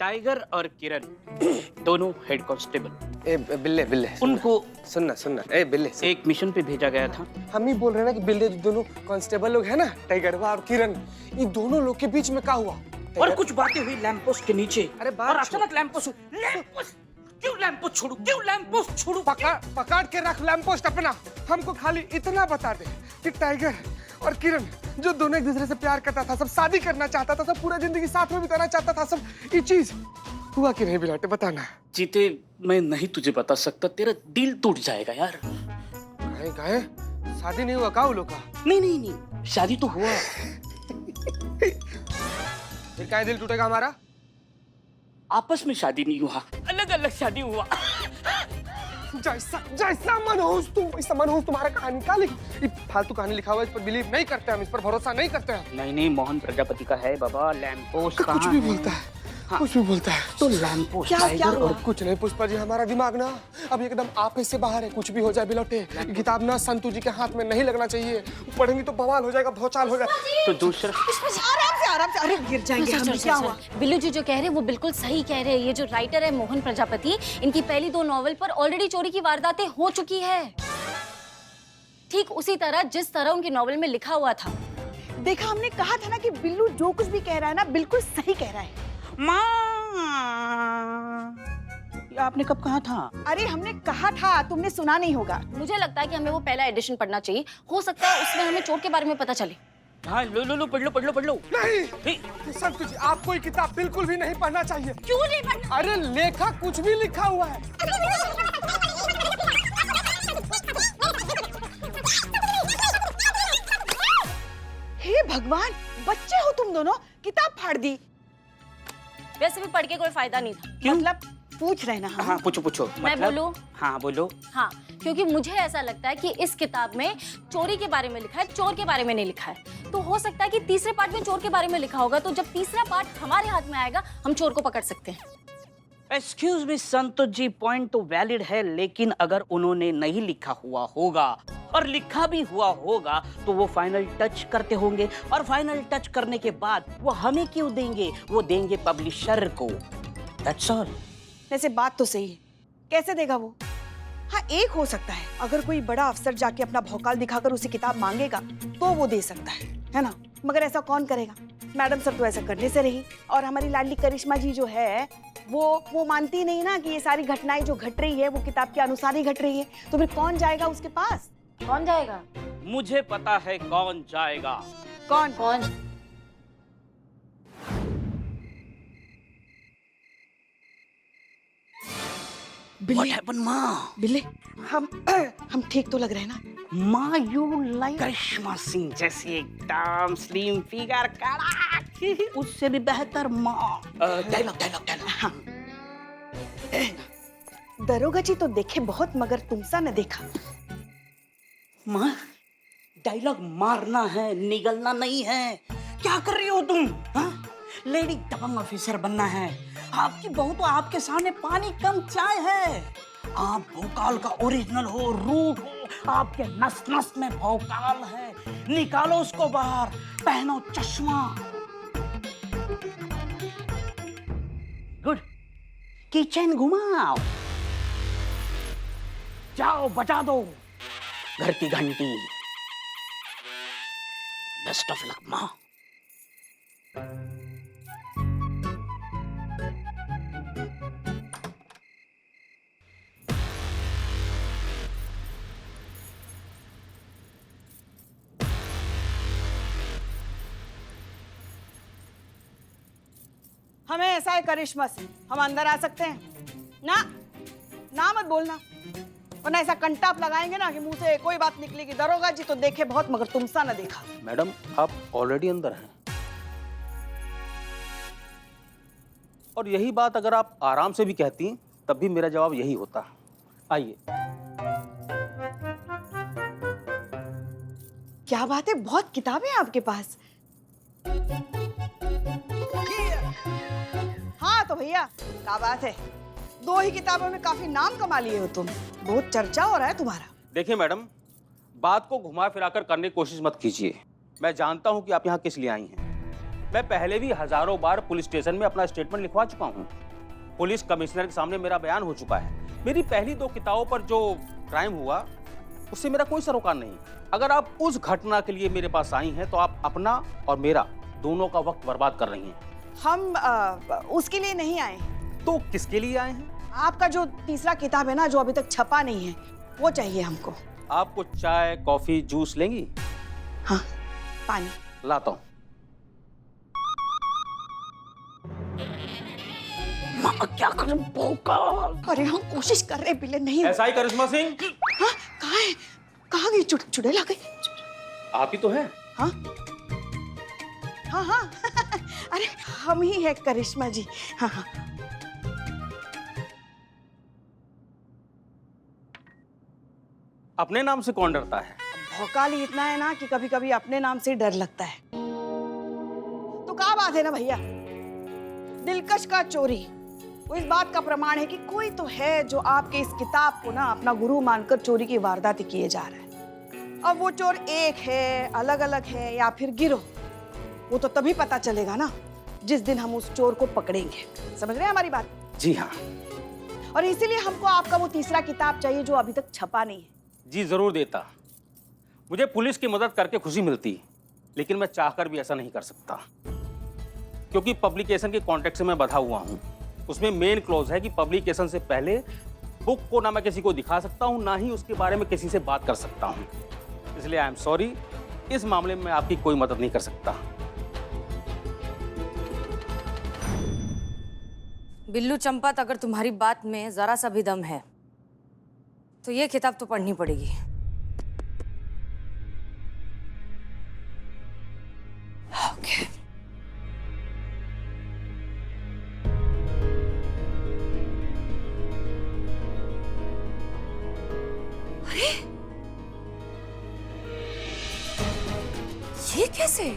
Tiger और किरण दोनों head constable. ए बिल्ले बिल्ले उनको सुनना सुनना ए बिल्ले सुन। एक मिशन पे भेजा गया था। हम ही बोल रहे हैं ना कि बिल्ले दोनों कांस्टेबल लोग हैं ना, टाइगरवा और किरण, ये दोनों लोग के बीच में क्या हुआ? और कुछ बातें हुई लैंप पोस्ट के नीचे। अरे बात और अचानक लैंप पोस्ट क्यों लैंप पोस्ट छोड़ू, क्यों लैंप पोस्ट छोड़ू? पकड़ के रख लैंप पोस्ट अपना। हमको खाली इतना बता दे कि टाइगर और किरण जो दोनों एक दूसरे से प्यार करता था, सब शादी करना चाहता था, सब पूरा जिंदगी साथ में बिताना चाहता था, सब ये चीज हुआ कि नहीं बिलाटे? बताना। जीते मैं नहीं तुझे बता सकता, तेरा दिल टूट जाएगा यार। गाय शादी नहीं हुआ का वो लोग का? नहीं शादी तो हुआ। फिर क्या दिल टूटेगा हमारा? आपस में शादी नहीं हुआ, अलग अलग शादी हुआ। जैसा जैसा मनहूस तुम वैसा मनहूस तुम्हारा कहानी का लिख। फालतू कहानी लिखा हुआ है, इस पर बिलीव नहीं करते हम, इस पर भरोसा नहीं करते हम। नहीं मोहन प्रजापति का है बाबा। लैंप पोस्ट कुछ भी बोलता है। हाँ। कुछ भी बोलता है तो लैंप पोस्ट क्या और कुछ नहीं पुष्पा जी, हमारा दिमाग ना अब एकदम आपे से बाहर है। कुछ भी हो जाए बिलौटे, किताब ना संतू जी के हाथ में नहीं लगना चाहिए। पढ़ेंगी तो बवाल हो जाएगा, भौचाल हो जाएगा। तो दूसरा आराम से अरे गिर जाएंगे हम। क्या हुआ? बिल्लू जी जो कह रहे हैं वो बिल्कुल सही कह रहे हैं। ये जो राइटर है मोहन प्रजापति, इनकी पहली 2 नॉवेल पर ऑलरेडी चोरी की वारदातें हो चुकी है, ठीक उसी तरह जिस तरह उनकी नॉवेल में लिखा हुआ था। देखा, हमने कहा था ना कि बिल्लू जो कुछ भी कह रहा है ना बिल्कुल सही कह रहा है। माँ, आपने कब कहा था? अरे हमने कहा था, तुमने सुना नहीं होगा। मुझे लगता है कि हमें वो पहला एडिशन पढ़ना चाहिए, हो सकता है उसमें हमें चोर के बारे में पता चले। हाँ लो पढ़ लो। नहीं संतू जी, आपको ये किताब बिल्कुल भी नहीं पढ़ना चाहिए। क्यों नहीं पढ़ना? अरे लेखक कुछ भी लिखा हुआ है। हे भगवान, बच्चे हो तुम दोनों, किताब फाड़ दी। वैसे भी पढ़ के कोई फायदा नहीं था। क्यों? मतलब पूछ रहे ना हम। हाँ पूछो। मैं बोलूं? हाँ बोलो। हाँ, क्योंकि मुझे ऐसा लगता है कि इस किताब में चोरी के बारे में लिखा है, चोर के बारे में नहीं लिखा है। तो हो सकता है कि तीसरे पार्ट में चोर के बारे में लिखा होगा, तो जब तीसरा पार्ट हमारे हाथ में आएगा हम चोर को पकड़ सकते हैं। Excuse me Santosh ji, point तो वैलिड है, लेकिन अगर उन्होंने नहीं लिखा हुआ होगा और लिखा भी हुआ होगा तो वो फाइनल टच करते होंगे, और फाइनल टच करने के बाद वो हमें क्यों देंगे? वो देंगे पब्लिशर को। That's all. वैसे बात तो सही है, कैसे देगा वो? हाँ, एक हो सकता है, अगर कोई बड़ा अफसर जाके अपना भौकाल दिखाकर उसे किताब मांगेगा तो वो दे सकता है ना? मगर ऐसा कौन करेगा? मैडम सब तो ऐसा करने से रही, और हमारी लाडली करिश्मा जी जो है वो मानती नहीं ना कि ये सारी घटनाएं जो घट रही है वो किताब के अनुसार ही घट रही है। तो फिर कौन जाएगा उसके पास? कौन जाएगा? मुझे पता है कौन जाएगा। कौन? What happened, माँ? बिल्ले, हम ठीक तो लग रहे हैं ना? माँ यू लाइक करिश्मा सिंह जैसी एकदम स्लिम फिगर, कड़क, उससे भी बेहतर माँ। डायलॉग। हाँ। दरोगा जी तो देखे बहुत, मगर तुमसा न देखा। माँ डायलॉग मारना है, निगलना नहीं है। क्या कर रही हो तुम? हाँ? लेडी दबंग ऑफिसर बनना है। आपकी बहू तो आपके सामने पानी कम चाय है। आप भोकाल का ओरिजिनल हो, रूट हो, आपके नस नस में भोकाल है। निकालो उसको बाहर, पहनो चश्मा। गुड। किचन घुमाओ, जाओ बजा दो घर की घंटी। बेस्ट ऑफ लक माँ। हमें ऐसा है करिश्मा सिंह, हम अंदर आ सकते हैं ना मत बोलना, वरना ऐसा कंटाप लगाएंगे ना कि मुंह से कोई बात निकलेगी। दरोगा जी तो देखे बहुत, मगर तुमसा न देखा। मैडम आप ऑलरेडी अंदर हैं, और यही बात अगर आप आराम से भी कहती तब भी मेरा जवाब यही होता। आइए। क्या बात है, बहुत किताबें हैं आपके पास। हाँ तो भैया क्या बात है, 2 ही किताबों में काफी नाम कमा लिए हो तुम, बहुत चर्चा हो रहा है तुम्हारा। देखिए मैडम, बात को घुमा फिरा कर करने की कोशिश मत कीजिए। मैं जानता हूं कि आप यहाँ किस लिए आई हैं। मैं पहले भी हजारों बार पुलिस स्टेशन में अपना स्टेटमेंट लिखवा चुका हूँ। पुलिस कमिश्नर के सामने मेरा बयान हो चुका है। मेरी पहली 2 किताबों पर जो क्राइम हुआ उससे मेरा कोई सरोकार नहीं। अगर आप उस घटना के लिए मेरे पास आई हैं तो आप अपना और मेरा दोनों का वक्त बर्बाद कर रही हैं। हम उसके लिए नहीं आए। तो किसके लिए आए हैं? आपका जो तीसरा किताब है ना, जो अभी तक छपा नहीं है, वो चाहिए हमको। आपको चाय, कॉफी, जूस लेंगी? हाँ, पानी लाता हूँ। माँ क्या करूं भोकाल? अरे हम कोशिश कर रहे बिल्ले नहीं। ऐसा ही करिश्मा सिंह? हाँ, कहाँ है? कहाँ गई? चुड़ैल आ गई? आप ही तो हैं। हाँ हाँ हाँ अरे हम ही है करिश्मा जी। हाँ हाँ। अपने नाम से कौन डरता है? भौकाल ही इतना है ना कि कभी कभी अपने नाम से ही डर लगता है। तो क्या बात है ना भैया, दिलकश का चोरी वो इस बात का प्रमाण है कि कोई तो है जो आपके इस किताब को ना अपना गुरु मानकर चोरी की वारदातें किए जा रहा है। अब वो चोर एक है, अलग अलग है या फिर गिरोह, वो तो तभी पता चलेगा ना जिस दिन हम उस चोर को पकड़ेंगे। समझ रहे हैं हमारी बात? जी हाँ। और इसीलिए हमको आपका वो तीसरा किताब चाहिए जो अभी तक छपा नहीं है। जी जरूर देता। मुझे पुलिस की मदद करके खुशी मिलती, लेकिन मैं चाहकर भी ऐसा नहीं कर सकता, क्योंकि पब्लिकेशन के कॉन्ट्रैक्ट से मैं बंधा हुआ हूँ। उसमें मेन क्लॉज है कि पब्लिकेशन से पहले बुक को ना मैं किसी को दिखा सकता हूँ, ना ही उसके बारे में किसी से बात कर सकता हूँ। इसलिए आई एम सॉरी, इस मामले में मैं आपकी कोई मदद नहीं कर सकता। बिल्लू चंपत, अगर तुम्हारी बात में जरा सा भी दम है तो ये किताब तो पढ़नी पड़ेगी। ओके। अरे ये कैसे?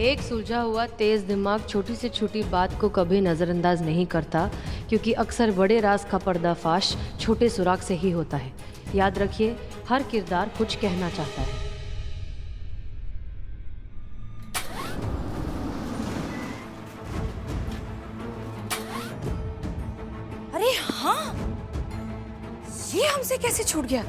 एक सुलझा हुआ तेज दिमाग छोटी से छोटी बात को कभी नज़रअंदाज नहीं करता, क्योंकि अक्सर बड़े राज का पर्दाफाश छोटे सुराग से ही होता है। याद रखिए, हर किरदार कुछ कहना चाहता है। अरे हाँ, ये हमसे कैसे छूट गया?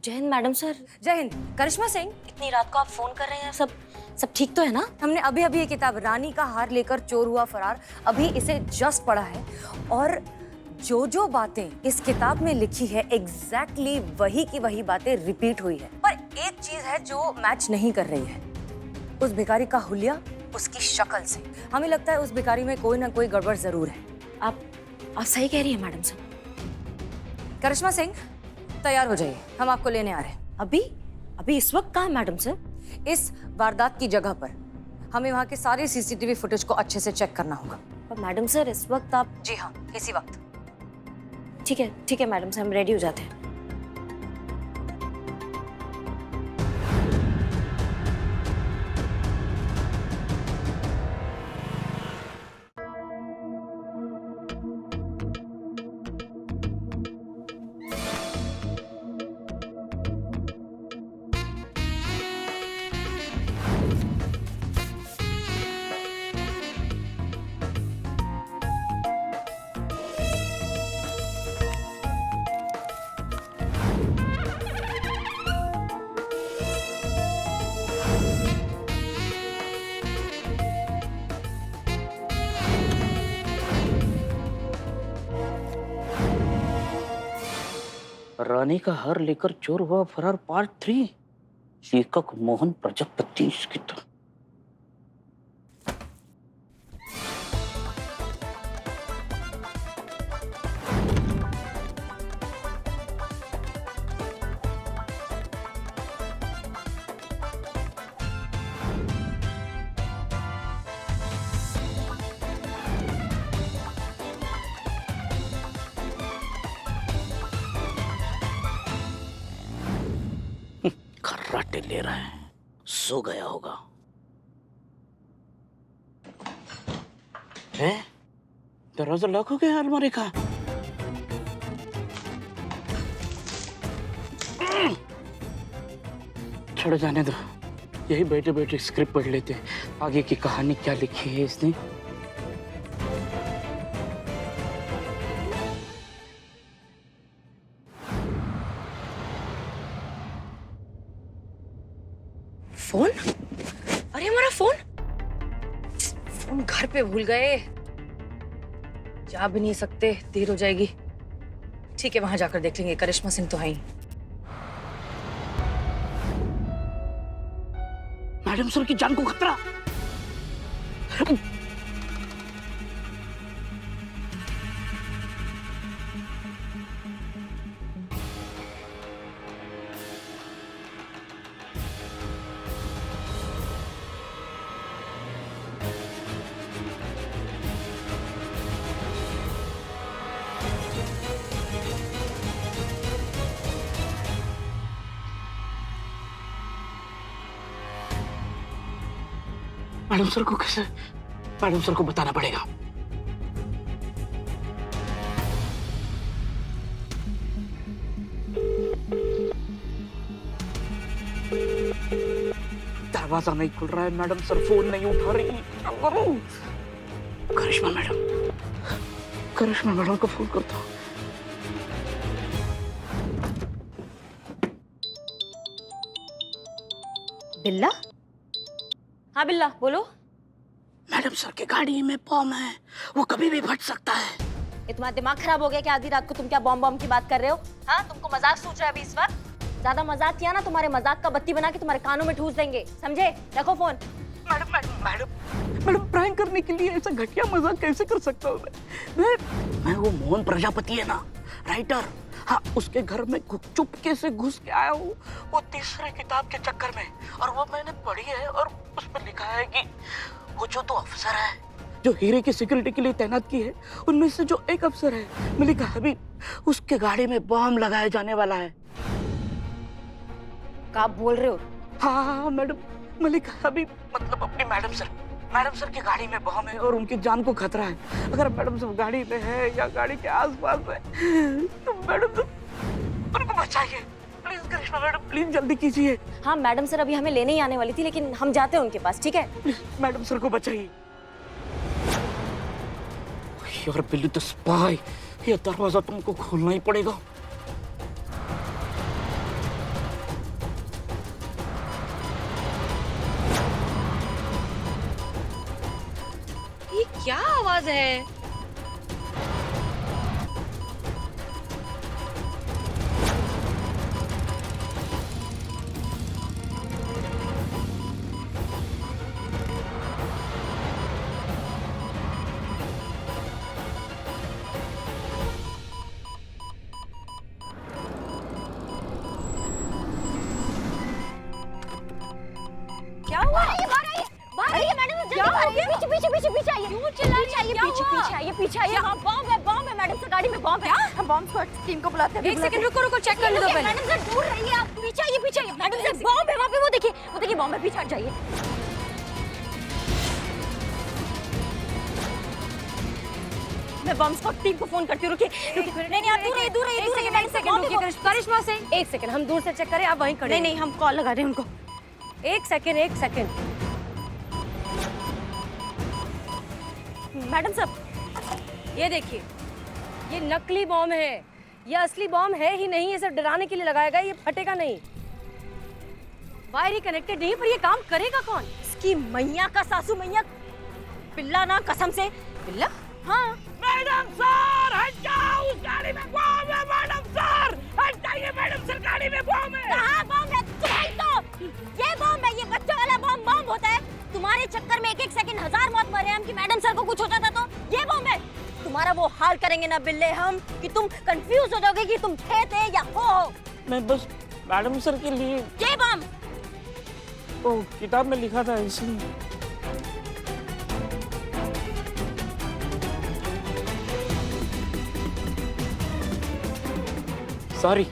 जय हिंद मैडम सर। जय हिंद। करिश्मा सिंह, इतनी रात को आप फोन कर रहे हैं, सब ठीक तो है ना? हमने अभी अभी ये किताब रानी का हार लेकर चोर हुआ फरार, अभी इसे जस्ट पढ़ा है, और जो जो बातें इस किताब में लिखी है एग्जैक्टली वही की वही बातें रिपीट हुई है। पर एक चीज है जो मैच नहीं कर रही है, उस भिखारी का हुलिया उसकी शक्ल से। हमें लगता है उस भिखारी में कोई ना कोई गड़बड़ जरूर है। आप सही कह रही है मैडम सर। करिश्मा सिंह, तैयार हो जाइए, हम आपको लेने आ रहे हैं। अभी इस वक्त कहाँ मैडम सर? इस वारदात की जगह पर हमें वहाँ के सारे सीसीटीवी फुटेज को अच्छे से चेक करना होगा। पर मैडम सर इस वक्त आप? जी हाँ, इसी वक्त। ठीक है मैडम सर, हम रेडी हो जाते हैं। रानी का हार लेकर चोर हुआ फरार पार्ट 3, लेखक मोहन प्रजापति की तरह। ले रहा है, सो गया होगा। है? दरवाजा लॉक हो गया अलमारी का। छोड़ जाने दो, यही बैठे बैठे स्क्रिप्ट पढ़ लेते हैं, आगे की कहानी क्या लिखी है इसने। फोन? अरे हमारा फोन फोन घर पे भूल गए। जा भी नहीं सकते, देर हो जाएगी। ठीक है, वहां जाकर देख लेंगे। करिश्मा सिंह तो है ही। मैडम सर की जान को खतरा। मैडम सर को कैसे? मैडम सर को बताना पड़ेगा। दरवाजा नहीं खुल रहा है, मैडम सर फोन नहीं उठा रही, क्या करूं? करिश्मा मैडम को फोन करता हूं। बिल्ला? हाँ बिल्ला, बोलो। मैडम सर की गाड़ी में बॉम्ब है, वो कभी भी फट सकता है। ये तुम्हारा दिमाग खराब हो गया क्या? आधी रात को तुम क्या बॉम्ब की बात कर रहे हो? हाँ, तुमको मजाक सोच रहा है अभी इस वक्त? ज्यादा मजाक किया ना, तुम्हारे मजाक का बत्ती बना के तुम्हारे कानों में ठूस देंगे, समझे? रखो फोन। मैडम प्रैंक करने के लिए ऐसा घटिया मजाक कैसे कर सकता हूँ मैं वो मोहन प्रजापति है ना, राइटर, हाँ, उसके घर में चुपके से घुस के आया हूँ, वो तीसरे किताब के चक्कर में, और वो मैंने पढ़ी है और उसमें लिखा है कि वो जो दो अफसर है जो हीरे की सिक्योरिटी के लिए तैनात की है, उनमें से जो एक अफसर है मलिका हबीब, उसके गाड़ी में बॉम्ब लगाया जाने वाला है। क्या बोल रहे हो? हाँ मैडम, मलिका हबीब मतलब अपनी मैडम सर की गाड़ी में बॉम्ब है और उनकी जान को खतरा है। अगर मैडम सर गाड़ी में है या गाड़ी के आसपास है तो मैडम सर उनको बचाइए प्लीज। करिश्मा मैडम प्लीज जल्दी कीजिए। हाँ मैडम सर अभी हमें लेने ही आने वाली थी, लेकिन हम जाते हैं उनके पास, ठीक है? मैडम सर को बचाइए। यार बिल्ली द स्पाई, ये दरवाजा तुमको खोलना ही पड़ेगा। ये क्या आवाज है? क्या हुआ? बाहर आइए मैडम, क्या हो गया? पीछे पीछे पीछे पीछे आइए। क्यों चिल्ला रही हैं? पीछे पीछे आइए, पीछे आइए। हाँ बॉम्ब है मैडम सर, गाड़ी में बॉम्ब है। हम बॉम्ब स्क्वाड टीम को बुलाते हैं। एक सेकंड रुको, चेक कर लो पहले। मैडम सर दूर रहिए, आप पीछे आइए। मैडम सर बॉम्ब है वहाँ पे, वो देखिए बॉम्ब है, पीछे हट जाइए। मैं बॉम्ब स्क्वाड टीम को फोन करती हूँ। रुकिए। नहीं आप दूर रहिए। करिश्मा से एक सेकंड, हम दूर से चेक करें, आप वहीं खड़े। नहीं हम कॉल लगा रहे हैं उनको। एक सेकंड। मैडम साहब ये देखिए, ये नकली बॉम्ब है, ये असली बॉम्ब है ही नहीं। ये सिर्फ डराने के लिए लगाया गया, ये फटेगा नहीं। वायर ही कनेक्टेड नहीं, पर ये काम करेगा कौन? इसकी मैया का सासू मैया पिल्ला ना, कसम से। पिल्ला? हाँ। मैडम सर हट जाओ, उस गाड़ी में बॉम्ब है। मैडम सर हट जाइए, मैडम सर गाड़ी में बॉम्ब है। कहाँ बॉम्ब है? तुम्हारी तो ये बॉम्ब है, ये बच्चों वाला बॉम्ब होता है। तुम्हारे चक्कर में एक सेकंड 1000 मौत मरे हम कि मैडम सर को कुछ हो जाता तो ये बॉम्ब है। तुम्हारा वो हाल करेंगे ना बिल्ले हम कि तुम कंफ्यूज हो जाओगे कि तुम थे या हो। मैं बस मैडम सर के लिए ये बॉम्ब तो किताब में लिखा था इसलिए। सॉरी।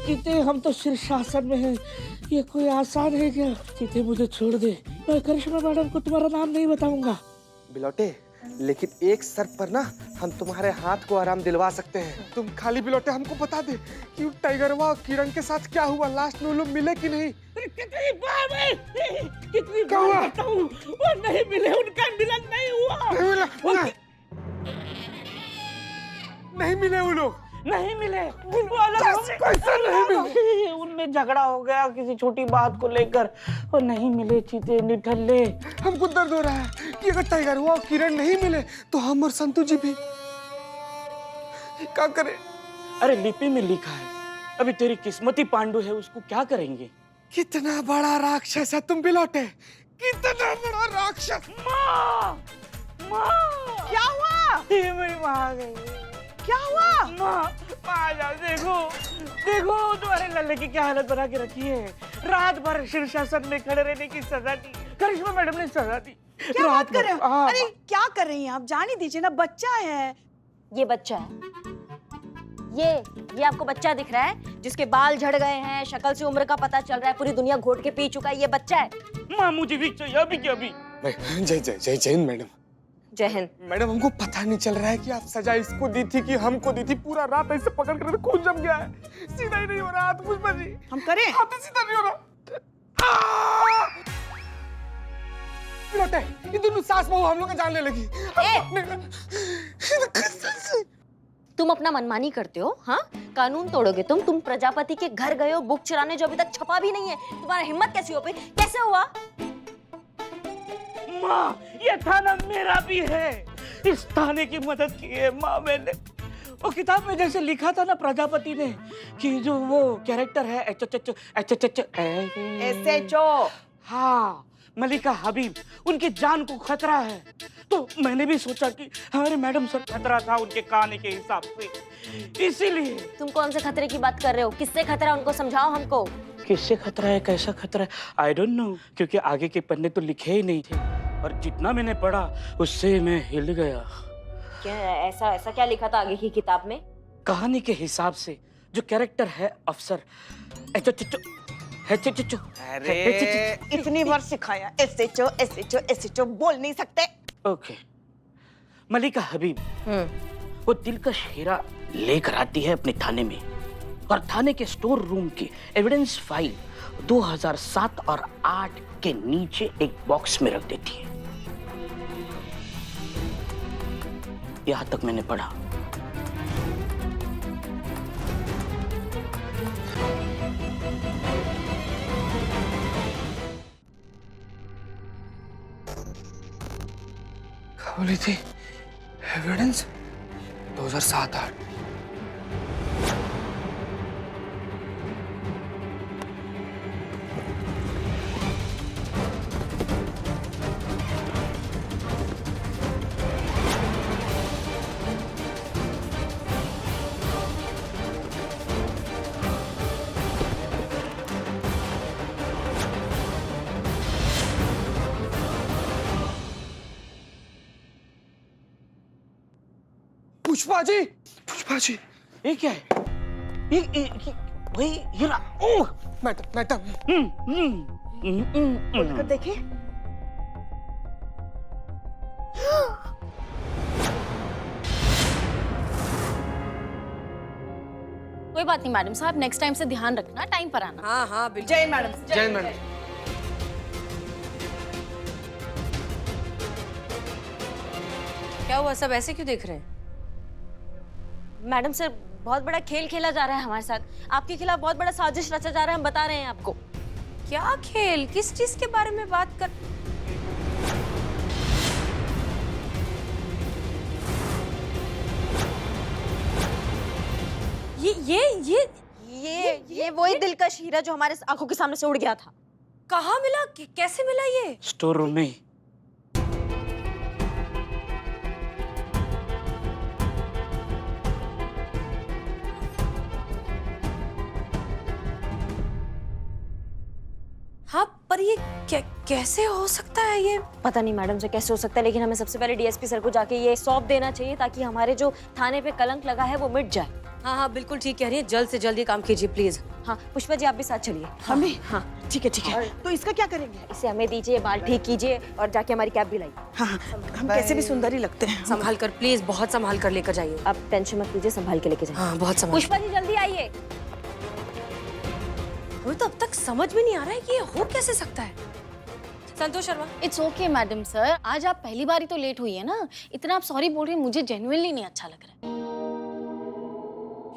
चीते, हम तो शीर्षासन में हैं। ये कोई आसान है क्या? चीते मुझे छोड़ दे, मैं करिश्मा मैडम को तुम्हारा नाम नहीं बताऊंगा। बिलोटे, लेकिन एक शर्त पर ना हम तुम्हारे हाथ को आराम दिलवा सकते हैं। तुम खाली बिलोटे हमको बता दे कि टाइगरवा और किरण के साथ क्या हुआ, लास्ट में वो लोग मिले कि नहीं? कितनी बार बताऊं, वो नहीं मिले, उनका मिलन नहीं हुआ। नहीं मिले वो लोग। नहीं मिले, वो अलग हो गए। कैसे नहीं मिले? उनमें झगड़ा हो गया किसी छोटी बात को लेकर, वो नहीं मिले। चीते निठल्ले। हमको दर्द हो रहा है कि अगर टाइगर हुआ और किरण नहीं मिले तो हम और संतू जी भी क्या करें? अरे लिपि में लिखा है, अभी तेरी किस्मती पांडु है, उसको क्या करेंगे? कितना बड़ा राक्षस है तुम बिलोटे, कितना बड़ा राक्षस। माँ, माँ, क्या हुआ? ये मेरी माँ आ गई। क्या हुआ? माँ, आ जाओ, देखो देखो तुम्हारे लल्ले की क्या हालत बना के रखी है। रात भर शीर्षासन में खड़े रहने की सजा दी, करिश्मा मैडम ने सजा दी। क्या बात कर रहे हो? हाँ, अरे क्या कर रही हैं आप? जाने दीजिए ना, बच्चा है। ये बच्चा है, ये आपको बच्चा दिख रहा है जिसके बाल झड़ गए हैं, शक्ल से उम्र का पता चल रहा है, पूरी दुनिया घोट के पी चुका है, ये बच्चा है। माँ मुझे भी चाहिए अभी के अभी। जय जय जय जय मैडम। जय हिंद। मैडम हमको पता नहीं चल रहा है कि आप सजा इसको दी थी कि हमको दी थी। पूरा रात ऐसे पकड़ कर खून जम गया है, सीधा ही नहीं हो रहा हाथ। पुष्पा जी हम करें? हाथ सीधा नहीं हो रहा। बिलोटे, ये दोनों सास बहू हम लोग का जान ले लगी। तुम अपना मनमानी करते हो, हाँ? कानून तोड़ोगे तुम प्रजापति के घर गए हो बुक चुराने, जो अभी तक छपा भी नहीं है। तुम्हारा हिम्मत कैसी हो पे? कैसे हुआ? माँ, ये थाना मेरा भी है, इस थाने की मदद की है माँ मैंने। वो किताब में जैसे लिखा था ना प्रजापति ने कि जो वो कैरेक्टर है SHO। हाँ, मलिका हबीब, उनकी जान को खतरा है। तो मैंने भी सोचा कि हमारे मैडम सर खतरा था उनके कहानी के हिसाब से, इसीलिए। तुम कौन से खतरे की बात कर रहे हो? किससे खतरा, उनको समझाओ हमको। किससे खतरा है, कैसा खतरा है, आई डोंट नो, क्योंकि आगे के पन्ने तो लिखे ही नहीं थे और जितना मैंने पढ़ा उससे मैं हिल गया। क्या ऐसा क्या लिखा था आगे की किताब में? कहानी के हिसाब से जो कैरेक्टर है अफसर इतनी बार सिखाया, SHO बोल नहीं सकते। ओके, मलिका हबीब वो दिलकश हीरा लेकर आती है अपने थाने में और थाने के स्टोर रूम की एविडेंस फाइल 2007 और 8 के नीचे एक बॉक्स में रख देती है। यहां तक मैंने पढ़ा। क्या बोली थी? एविडेंस 2007-8। पुष्पा जी ये क्या है? ये वही हीरा। ओह मैडम खोलकर देखिए। कोई बात नहीं मैडम साहब, नेक्स्ट टाइम से ध्यान रखना, टाइम पर आना। हाँ हाँ बिल्कुल। जय मैडम। जय मैडम। क्या हुआ, सब ऐसे क्यों देख रहे हैं? मैडम सर, बहुत बड़ा खेल खेला जा रहा है हमारे साथ, आपके खिलाफ बहुत बड़ा साजिश रचा जा रहा है, हम बता रहे हैं आपको। क्या खेल? किस चीज के बारे में बात कर? ये वही दिलकश हीरा जो हमारे आंखों के सामने से उड़ गया था। कहाँ मिला? कैसे मिला ये? स्टोर रूम में। हाँ, पर ये कैसे हो सकता है ये? पता नहीं मैडम से कैसे हो सकता है, लेकिन हमें सबसे पहले डीएसपी सर को जाके ये सौंप देना चाहिए ताकि हमारे जो थाने पे कलंक लगा है वो मिट जाए। हाँ हाँ बिल्कुल ठीक कह रही है, जल्द से जल्द ये काम कीजिए प्लीज। हाँ पुष्पा जी आप भी साथ चलिए। हमें? हाँ ठीक है। तो इसका क्या करेंगे? इसे हमें दीजिए, बाल ठीक कीजिए और जाके हमारी कैब भी लाइए। हाँ हम कैसे भी सुंदर ही लगते हैं। संभाल कर प्लीज, बहुत संभाल कर लेकर जाइए। आप टेंशन मत लीजिए, संभाल के लेके जाइए। हाँ बहुत संभाल। पुष्पा जी जल्दी आइए। मुझे तो अब तक समझ में नहीं आ रहा है कि ये हो कैसे सकता है। Santosh Sharma. It's okay madam sir, आज आप पहली बार ही तो लेट हुई है ना, इतना आप सॉरी बोल रही हैं, मुझे जेन्युइनली नहीं अच्छा लग रहा है।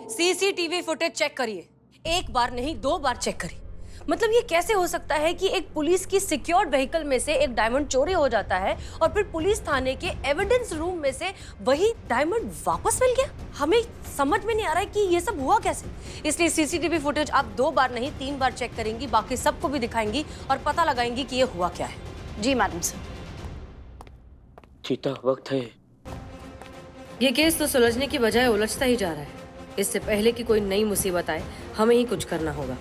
सीसीटीवी फुटेज चेक करिए, एक बार नहीं 2 बार चेक करिए। मतलब ये कैसे हो सकता है कि एक पुलिस की सिक्योर्ड व्हीकल में से एक डायमंड चोरी हो जाता है और फिर पुलिस थाने के एविडेंस रूम में से वही डायमंड वापस मिल गया? हमें समझ में नहीं आ रहा है कि ये सब हुआ कैसे। इसलिए सीसीटीवी फुटेज आप 2 बार नहीं 3 बार चेक करेंगी, बाकी सबको भी दिखाएंगी और पता लगाएंगी कि ये हुआ क्या है। जी मैडम सर। चीता वक्त है। ये केस तो सुलझने की बजाय उलझता ही जा रहा है। इससे पहले कि कोई नई मुसीबत आए, हमें ही कुछ करना होगा।